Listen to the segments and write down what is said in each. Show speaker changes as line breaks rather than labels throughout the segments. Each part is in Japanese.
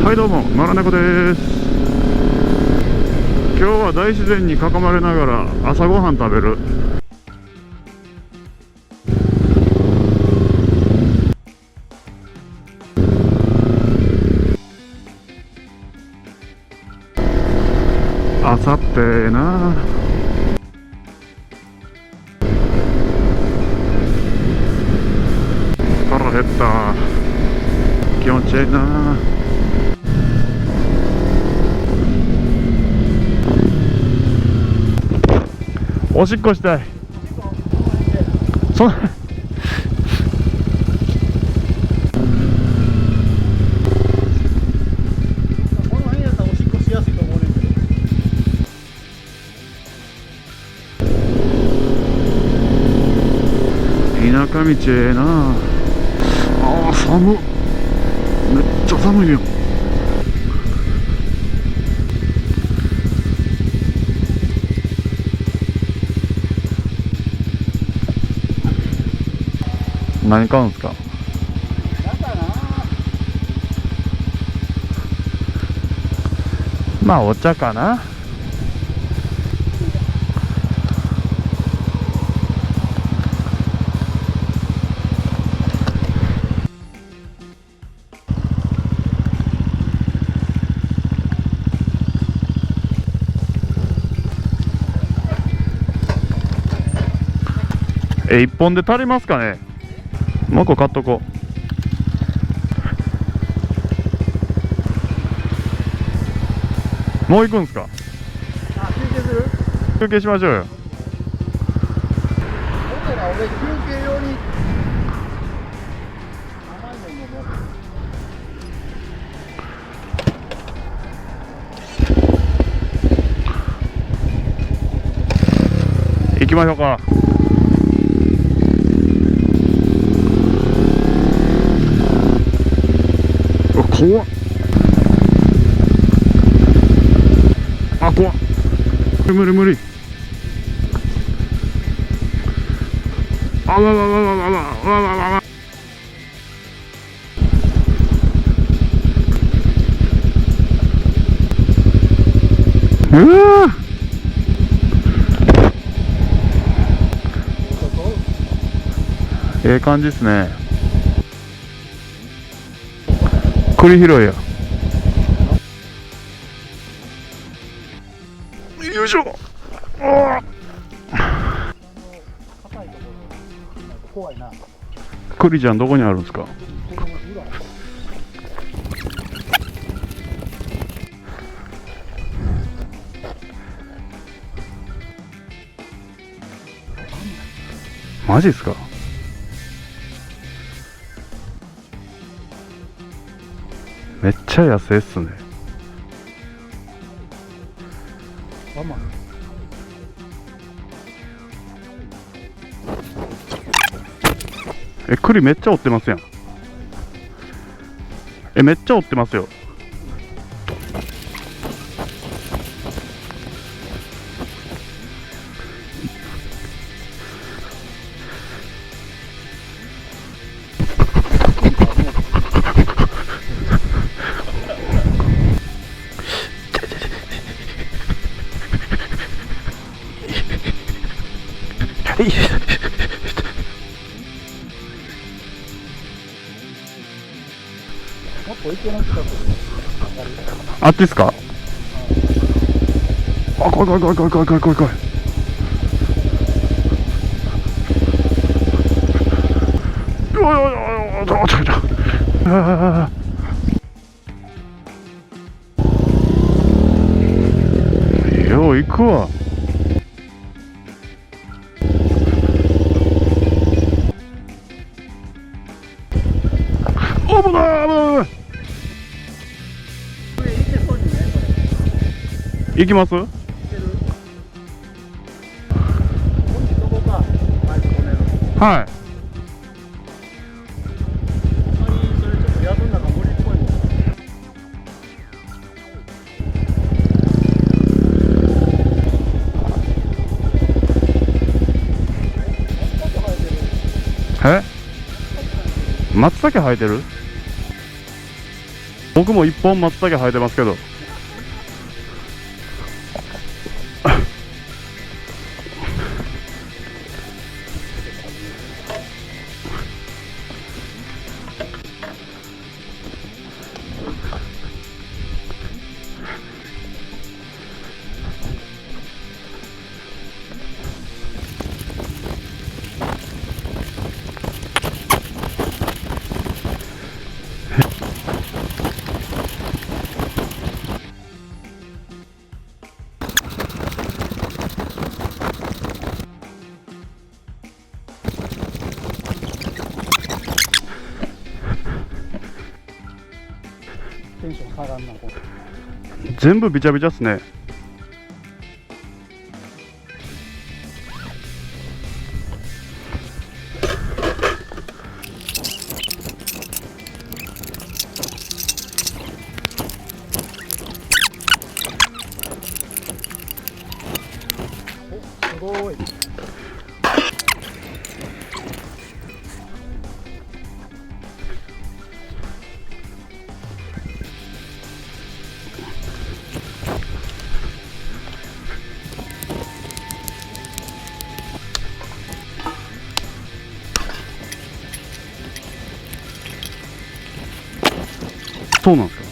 はいどうも、野良猫です。今日は大自然に囲まれながら朝ごはん食べる。朝ってな、腹減った。気持ちいいな。おしっこしたい。そんな
この辺やったらおしっこしやすいと思うねんけど。
田舎道ええな。あー寒っ、めっちゃ寒いよ。何買うんすか？
だからな。
まあお茶かな。1本で足りますかね。もう1個買っとこう。もう行くんすか？
あ、休憩する？
休憩しましょうよ。
だから俺休憩用に甘いものも
行きましょうか。怖っ。あ、怖っ。無理無理。あわわわわわわわわわわ。うわー。ええ感じですね。栗拾いや。よいしょ。
硬いところ怖いな。
栗ちゃんどこにあるんですか？マジっすか？めっちゃ野生っすね。栗めっちゃ折ってますやん。めっちゃ折ってますよ。
もっと池の近くに
あっちっすか？あ、怖い怖い怖い怖い怖い怖い怖い怖い。うわうわうわうわうわうわあー、よう行くわ。危ない危ない。行きます？はい。松茸生えてる？僕も1本松茸生えてますけど
テンション下がんな、これ。
全部びちゃびちゃっすね。
すごい。
そうなんですか。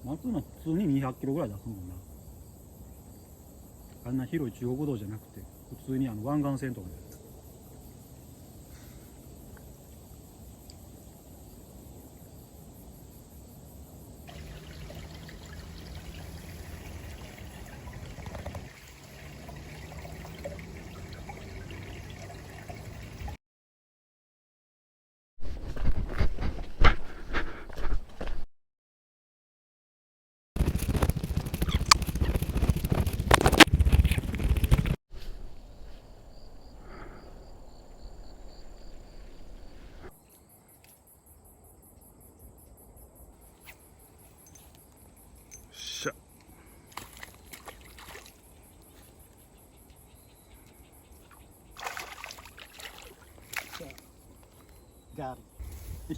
松の普通に200キロぐらい出すもんな。あんな広い中国道じゃなくて普通に湾岸線とかで。
しゃ。
ガーリ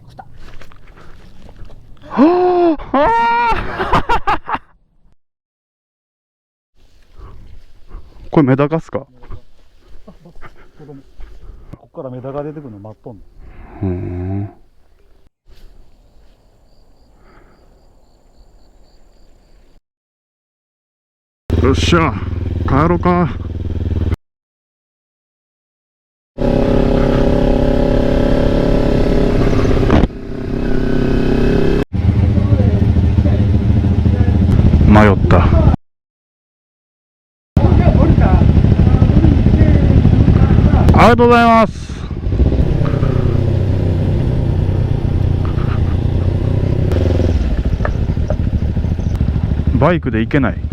来た。
はあこれメダカっすか？
子供。こっからメダカ出てくるの待っとんの。
ふん。よっしゃ帰ろうか。迷った。ありがとうございます。バイクで行けない。